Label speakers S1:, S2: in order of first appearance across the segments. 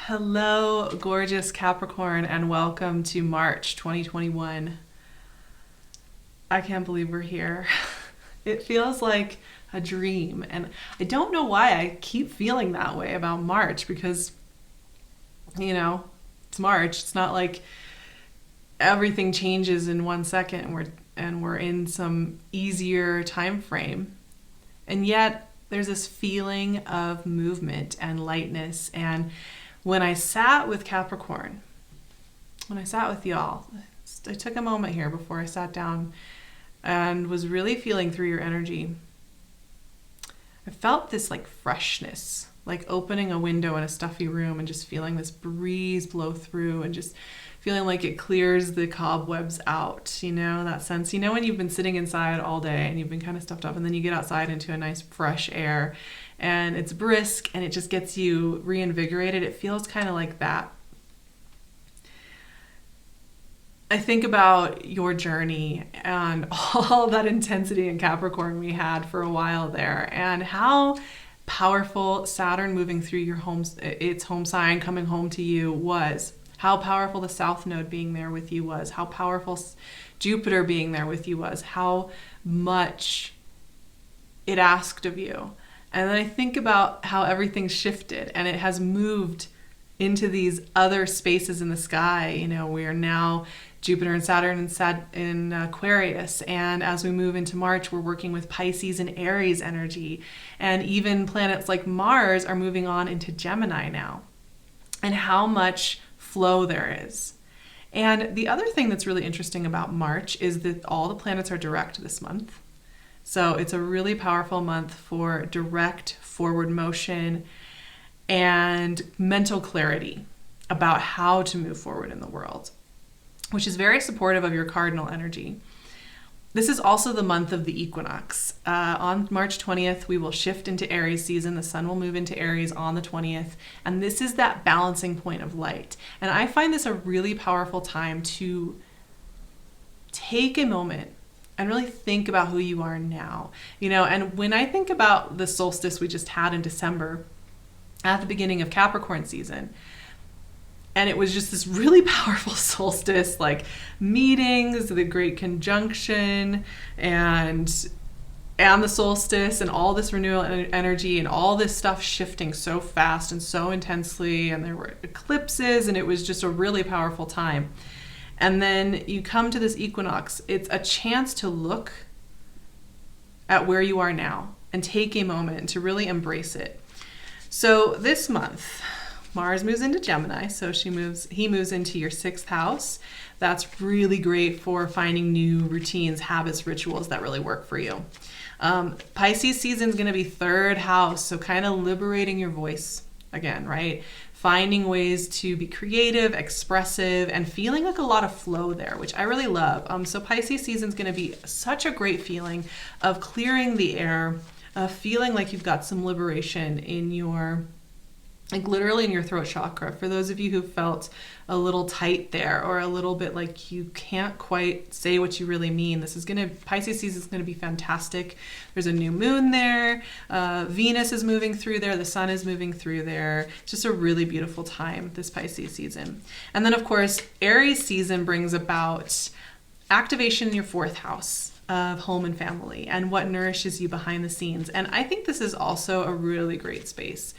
S1: Hello, gorgeous Capricorn, and welcome to March 2021. I can't believe we're here. It feels like a dream, and I don't know why I keep feeling that way about March because, you know, it's March. It's not like everything changes in 1 second and we're in some easier time frame. And yet there's this feeling of movement and lightness. And when I sat with Capricorn, when I sat with y'all, I took a moment here before I sat down and was really feeling through your energy. I felt this like freshness, like opening a window in a stuffy room and just feeling this breeze blow through and just feeling like it clears the cobwebs out, that sense. When you've been sitting inside all day and you've been kind of stuffed up and then you get outside into a nice fresh air and it's brisk and it just gets you reinvigorated. It feels kind of like that. I think about your journey and all that intensity in Capricorn we had for a while there and how powerful Saturn moving through your home, its home sign coming home to you was. How powerful the South Node being there with you was. How powerful Jupiter being there with you was. How much it asked of you. And then I think about how everything's shifted and it has moved into these other spaces in the sky. We are now Jupiter and Saturn in Aquarius. And as we move into March, we're working with Pisces and Aries energy. And even planets like Mars are moving on into Gemini now. And how much flow there is. And the other thing that's really interesting about March is that all the planets are direct this month. So it's a really powerful month for direct forward motion and mental clarity about how to move forward in the world, which is very supportive of your cardinal energy. This is also the month of the equinox. On March 20th, we will shift into Aries season. The sun will move into Aries on the 20th. And this is that balancing point of light. And I find this a really powerful time to take a moment and really think about who you are now. And when I think about the solstice we just had in December, at the beginning of Capricorn season, and it was just this really powerful solstice, like meetings, the great conjunction, and the solstice, and all this renewal energy, and all this stuff shifting so fast and so intensely, and there were eclipses, and it was just a really powerful time. And then you come to this equinox. It's a chance to look at where you are now and take a moment to really embrace it. So this month, Mars moves into Gemini, so he moves into your 6th house. That's really great for finding new routines, habits, rituals that really work for you. Pisces season is going to be 3rd house, so kind of liberating your voice again, right? Finding ways to be creative, expressive, and feeling like a lot of flow there, which I really love. So Pisces season is going to be such a great feeling of clearing the air, feeling like you've got some liberation in your literally in your throat chakra. For those of you who felt a little tight there or a little bit like you can't quite say what you really mean, Pisces season is going to be fantastic. There's a new moon there. Venus is moving through there. The sun is moving through there. It's just a really beautiful time, this Pisces season. And then, of course, Aries season brings about activation in your 4th house of home and family and what nourishes you behind the scenes. And I think this is also a really great space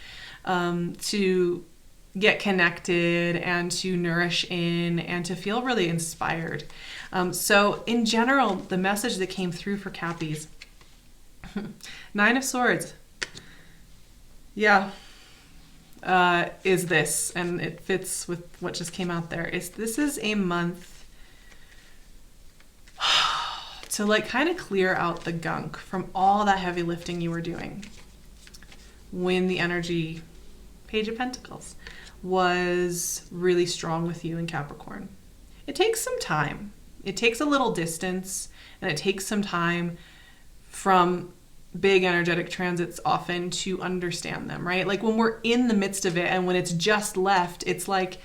S1: to get connected and to nourish in and to feel really inspired. So in general, the message that came through for Cappies, 9 of Swords, is this, and it fits with what just came out there, this is a month to kind of clear out the gunk from all that heavy lifting you were doing when the energy Page of Pentacles was really strong with you in Capricorn. It takes some time. It takes a little distance, and it takes some time from big energetic transits often to understand them, right? Like when we're in the midst of it and when it's just left, it's like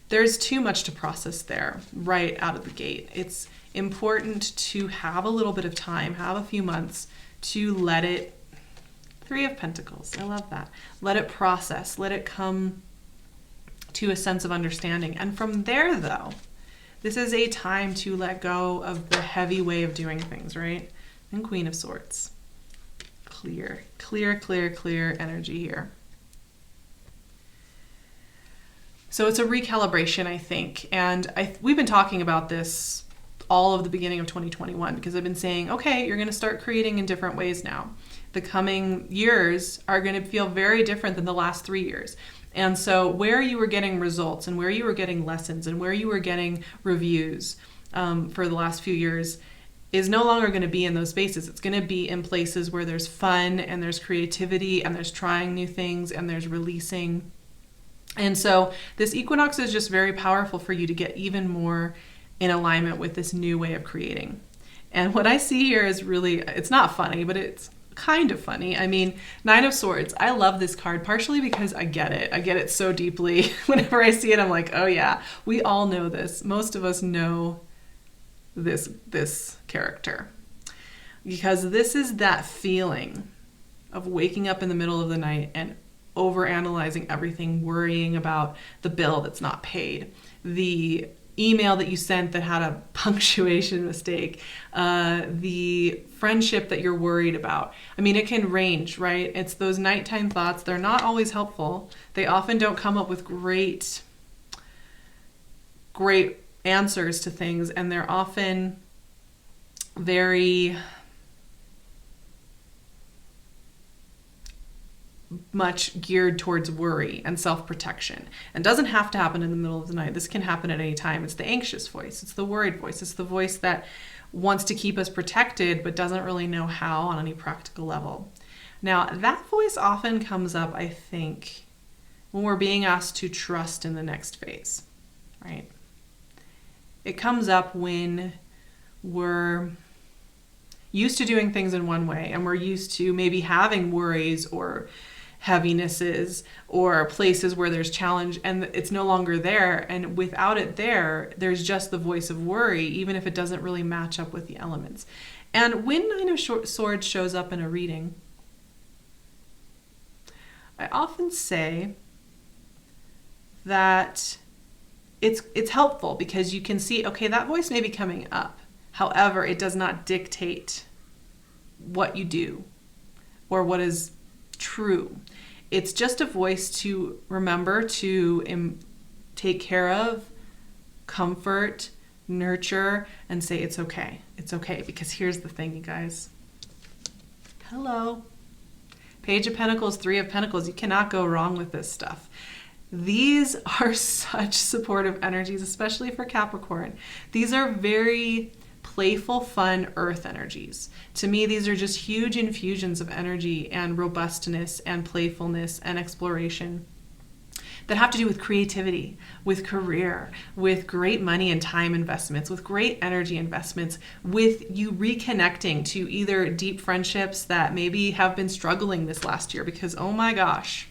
S1: there's too much to process there right out of the gate. It's important to have a little bit of time, have a few months to let it 3 of Pentacles. I love that. Let it process. Let it come to a sense of understanding. And from there, though, this is a time to let go of the heavy way of doing things, right? And Queen of Swords. Clear, clear, clear, clear energy here. So it's a recalibration, I think. And we've been talking about this all of the beginning of 2021 because I've been saying, okay, you're going to start creating in different ways now. The coming years are going to feel very different than the last 3 years. And so where you were getting results and where you were getting lessons and where you were getting reviews for the last few years is no longer going to be in those spaces. It's going to be in places where there's fun and there's creativity and there's trying new things and there's releasing. And so this equinox is just very powerful for you to get even more in alignment with this new way of creating. And what I see here is really, it's not funny, but it's kind of funny. I mean, Nine of Swords, I love this card partially because I get it. I get it so deeply. Whenever I see it, I'm like, oh yeah, we all know this. Most of us know this character, because this is that feeling of waking up in the middle of the night and overanalyzing everything, worrying about the bill that's not paid, the email that you sent that had a punctuation mistake, the friendship that you're worried about. I mean, it can range, right? It's those nighttime thoughts. They're not always helpful. They often don't come up with great answers to things, and they're often very much geared towards worry and self-protection. And doesn't have to happen in the middle of the night. This can happen at any time. It's the anxious voice. It's the worried voice. It's the voice that wants to keep us protected but doesn't really know how on any practical level. Now, that voice often comes up, I think, when we're being asked to trust in the next phase, right? It comes up when we're used to doing things in one way and we're used to maybe having worries or heavinesses or places where there's challenge and it's no longer there. And without it there's just the voice of worry, even if it doesn't really match up with the elements. And when Nine of Swords shows up in a reading, I often say that it's helpful because you can see, okay, that voice may be coming up. However, it does not dictate what you do or what is true. It's just a voice to remember to take care of, comfort, nurture, and say it's okay. It's okay, because here's the thing, you guys. Hello. Page of Pentacles, Three of Pentacles. You cannot go wrong with this stuff. These are such supportive energies, especially for Capricorn. These are very playful, fun earth energies. To me, these are just huge infusions of energy and robustness and playfulness and exploration that have to do with creativity, with career, with great money and time investments, with great energy investments, with you reconnecting to either deep friendships that maybe have been struggling this last year because, oh my gosh,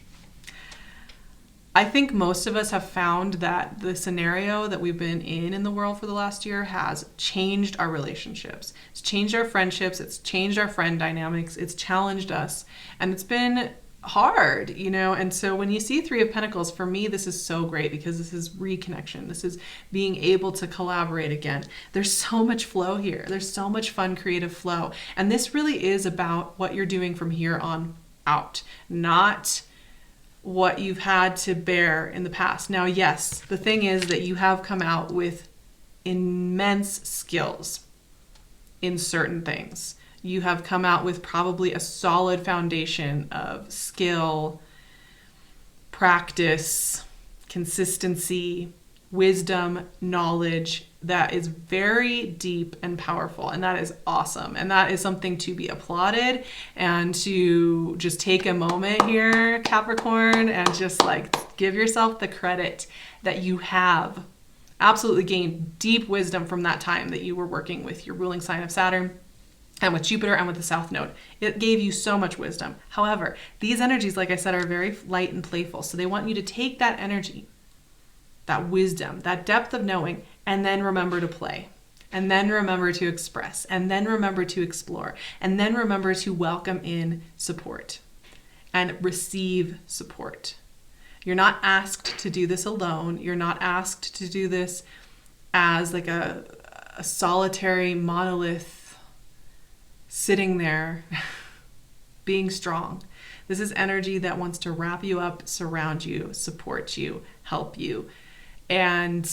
S1: I think most of us have found that the scenario that we've been in the world for the last year has changed our relationships. It's changed our friendships. It's changed our friend dynamics. It's challenged us. And it's been hard, you know? And so when you see Three of Pentacles, for me, this is so great because this is reconnection. This is being able to collaborate again. There's so much flow here. There's so much fun, creative flow. And this really is about what you're doing from here on out, not what you've had to bear in the past. Now, yes, the thing is that you have come out with immense skills in certain things. You have come out with probably a solid foundation of skill, practice, consistency, wisdom, knowledge that is very deep and powerful. And that is awesome. And that is something to be applauded and to just take a moment here, Capricorn, and just like give yourself the credit that you have absolutely gained deep wisdom from that time that you were working with your ruling sign of Saturn and with Jupiter and with the South Node. It gave you so much wisdom. However, these energies, like I said, are very light and playful. So they want you to take that energy, that wisdom, that depth of knowing, and then remember to play, and then remember to express, and then remember to explore, and then remember to welcome in support and receive support. You're not asked to do this alone. You're not asked to do this as like a solitary monolith sitting there being strong. This is energy that wants to wrap you up, surround you, support you, help you. And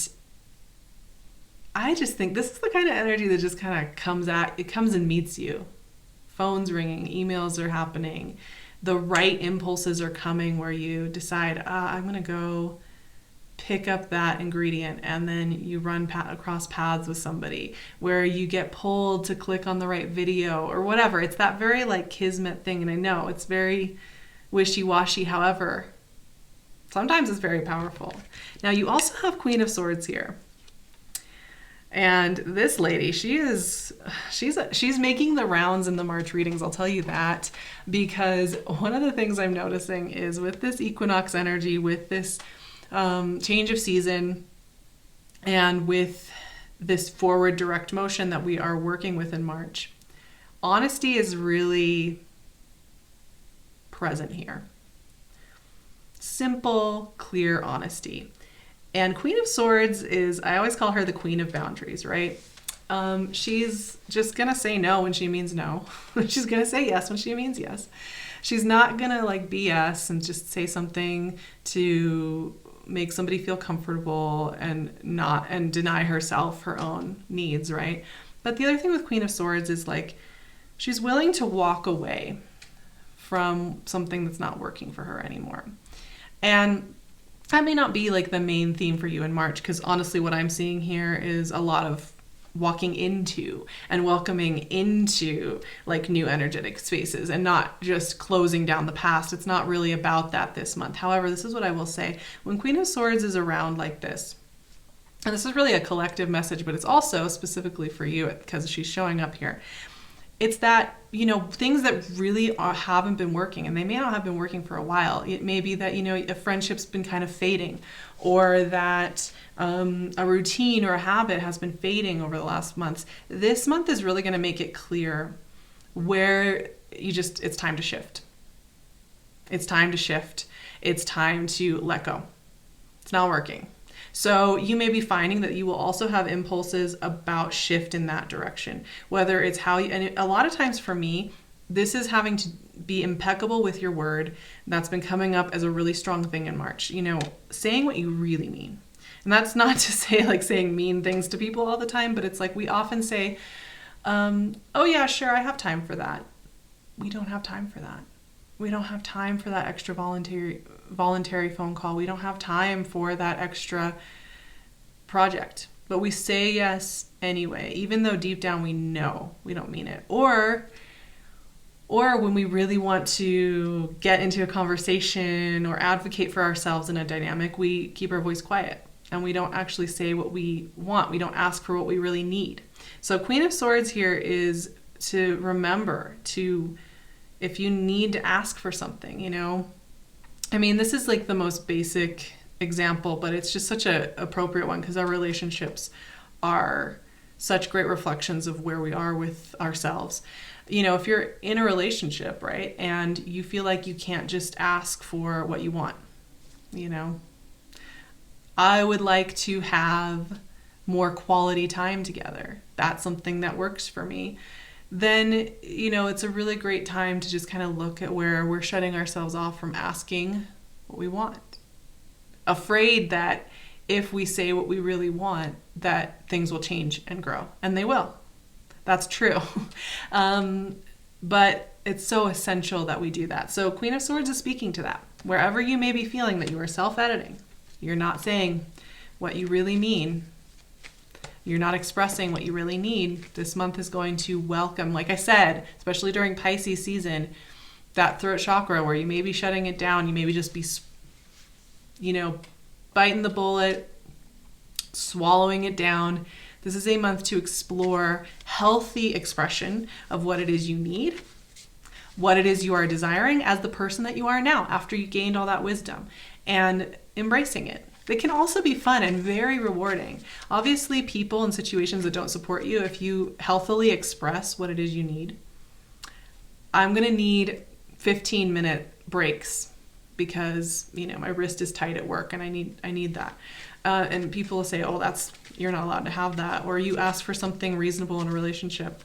S1: I just think this is the kind of energy that just kind of comes and meets you. Phones ringing, emails are happening, the right impulses are coming where you decide, I'm going to go pick up that ingredient, and then you run across paths with somebody where you get pulled to click on the right video or whatever. It's that very like kismet thing, and I know it's very wishy-washy. However, sometimes it's very powerful. Now you also have Queen of Swords here. And this lady, she's making the rounds in the March readings, I'll tell you that, because one of the things I'm noticing is with this equinox energy, with this change of season, and with this forward direct motion that we are working with in March, honesty is really present here. Simple, clear honesty. And Queen of Swords is, I always call her the Queen of Boundaries, right? She's just gonna say no when she means no. She's gonna say yes when she means yes. She's not gonna like BS and just say something to make somebody feel comfortable and deny herself her own needs, right? But the other thing with Queen of Swords is like, she's willing to walk away from something that's not working for her anymore. And that may not be like the main theme for you in March, because honestly what I'm seeing here is a lot of walking into and welcoming into like new energetic spaces and not just closing down the past. It's not really about that this month. However, this is what I will say. When Queen of Swords is around like this, and this is really a collective message, but it's also specifically for you because she's showing up here. It's that, things that really haven't been working, and they may not have been working for a while. It may be that, a friendship's been kind of fading, or that a routine or a habit has been fading over the last months. This month is really going to make it clear where it's time to shift. It's time to shift. It's time to let go. It's not working. So you may be finding that you will also have impulses about shift in that direction, whether it's and a lot of times for me, this is having to be impeccable with your word. That's been coming up as a really strong thing in March, saying what you really mean. And that's not to say like saying mean things to people all the time, but it's like we often say, oh yeah, sure, I have time for that. We don't have time for that. We don't have time for that extra voluntary phone call. We don't have time for that extra project. But we say yes anyway, even though deep down we know we don't mean it. Or when we really want to get into a conversation or advocate for ourselves in a dynamic, we keep our voice quiet and we don't actually say what we want. We don't ask for what we really need. So Queen of Swords here is to remember to, if you need to ask for something, this is like the most basic example, but it's just such an appropriate one because our relationships are such great reflections of where we are with ourselves. If you're in a relationship, right, and you feel like you can't just ask for what you want, I would like to have more quality time together. That's something that works for me. Then, it's a really great time to just kind of look at where we're shutting ourselves off from asking what we want. Afraid that if we say what we really want, that things will change and grow. And they will. That's true. But it's so essential that we do that. So Queen of Swords is speaking to that. Wherever you may be feeling that you are self-editing, you're not saying what you really mean, you're not expressing what you really need, this month is going to welcome, like I said, especially during Pisces season, that throat chakra where you may be shutting it down, you maybe just be, biting the bullet, swallowing it down. This is a month to explore healthy expression of what it is you need, what it is you are desiring as the person that you are now after you gained all that wisdom, and embracing it. They can also be fun and very rewarding. Obviously, people in situations that don't support you, if you healthily express what it is you need, I'm going to need 15-minute breaks because, my wrist is tight at work and I need that. And people will say, oh, you're not allowed to have that. Or you ask for something reasonable in a relationship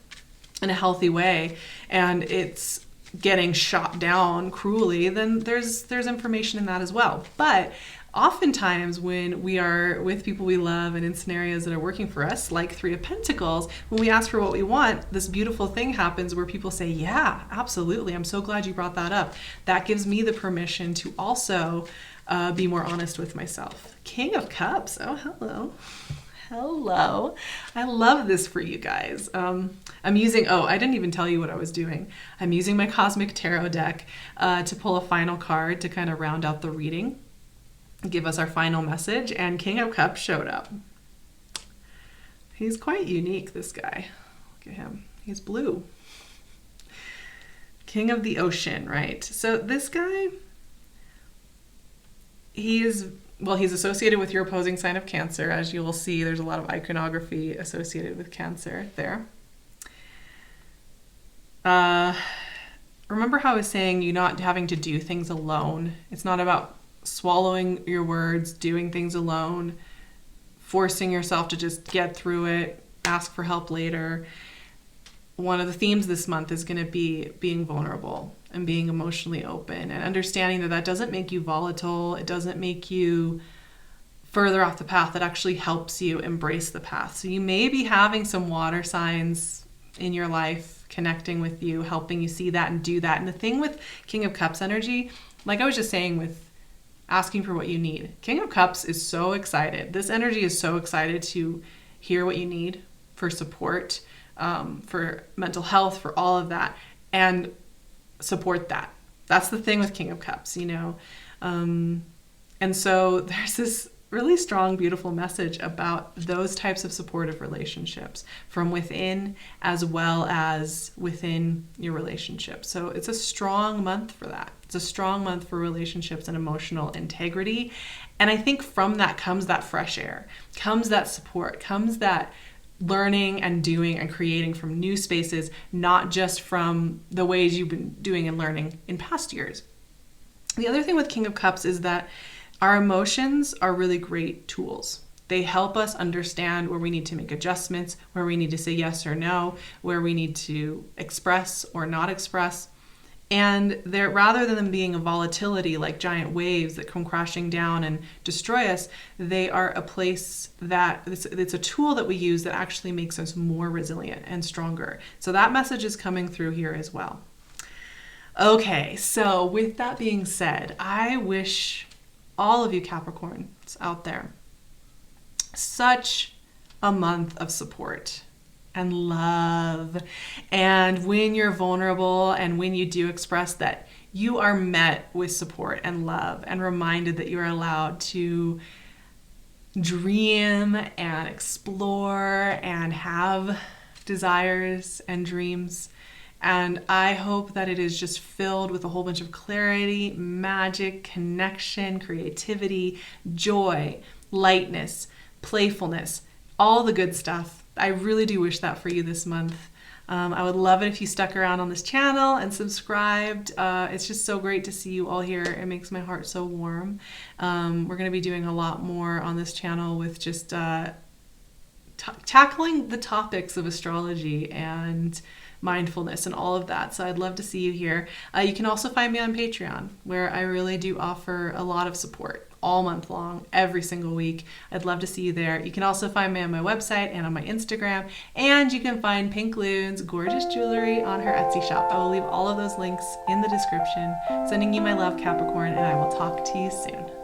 S1: in a healthy way and it's getting shot down cruelly, then there's information in that as well. But oftentimes when we are with people we love and in scenarios that are working for us, like Three of Pentacles, when we ask for what we want, this beautiful thing happens where people say, yeah, absolutely. I'm so glad you brought that up. That gives me the permission to also be more honest with myself. King of Cups. Oh, hello. Hello. I love this for you guys. I didn't even tell you what I was doing. I'm using my Cosmic Tarot deck to pull a final card to kind of round out the reading, give us our final message, and King of Cups showed up. He's quite unique, this guy. Look at him. He's blue. King of the Ocean, right? So this guy, he's associated with your opposing sign of Cancer. As you will see, there's a lot of iconography associated with Cancer there. Remember how I was saying you not having to do things alone. It's not about swallowing your words, doing things alone, forcing yourself to just get through it, ask for help later. One of the themes this month is going to be being vulnerable and being emotionally open and understanding that doesn't make you volatile. It doesn't make you further off the path. It actually helps you embrace the path. So you may be having some water signs in your life connecting with you, helping you see that and do that. And the thing with King of Cups energy, like I was just saying with asking for what you need, King of Cups is so excited. This energy is so excited to hear what you need for support, for mental health, for all of that, and support that. That's the thing with King of Cups, and so there's this really strong, beautiful message about those types of supportive relationships from within as well as within your relationship. So it's a strong month for that. It's a strong month for relationships and emotional integrity. And I think from that comes that fresh air, comes that support, comes that learning and doing and creating from new spaces, not just from the ways you've been doing and learning in past years. The other thing with King of Cups is that our emotions are really great tools. They help us understand where we need to make adjustments, where we need to say yes or no, where we need to express or not express. And they're, rather than them being a volatility like giant waves that come crashing down and destroy us, they are a place that it's a tool that we use that actually makes us more resilient and stronger. So that message is coming through here as well. Okay, so with that being said, I wish all of you Capricorns out there such a month of support and love. And when you're vulnerable and when you do express that, you are met with support and love and reminded that you are allowed to dream and explore and have desires and dreams. And I hope that it is just filled with a whole bunch of clarity, magic, connection, creativity, joy, lightness, playfulness, all the good stuff. I really do wish that for you this month. I would love it if you stuck around on this channel and subscribed. It's just so great to see you all here. It makes my heart so warm. We're going to be doing a lot more on this channel with just tackling the topics of astrology and mindfulness and all of that. So I'd love to see you here. You can also find me on Patreon, where I really do offer a lot of support all month long, every single week. I'd love to see you there. You can also find me on my website and on my Instagram, and you can find Pink Loon's gorgeous jewelry on her Etsy shop. I will leave all of those links in the description. Sending you my love, Capricorn, and I will talk to you soon.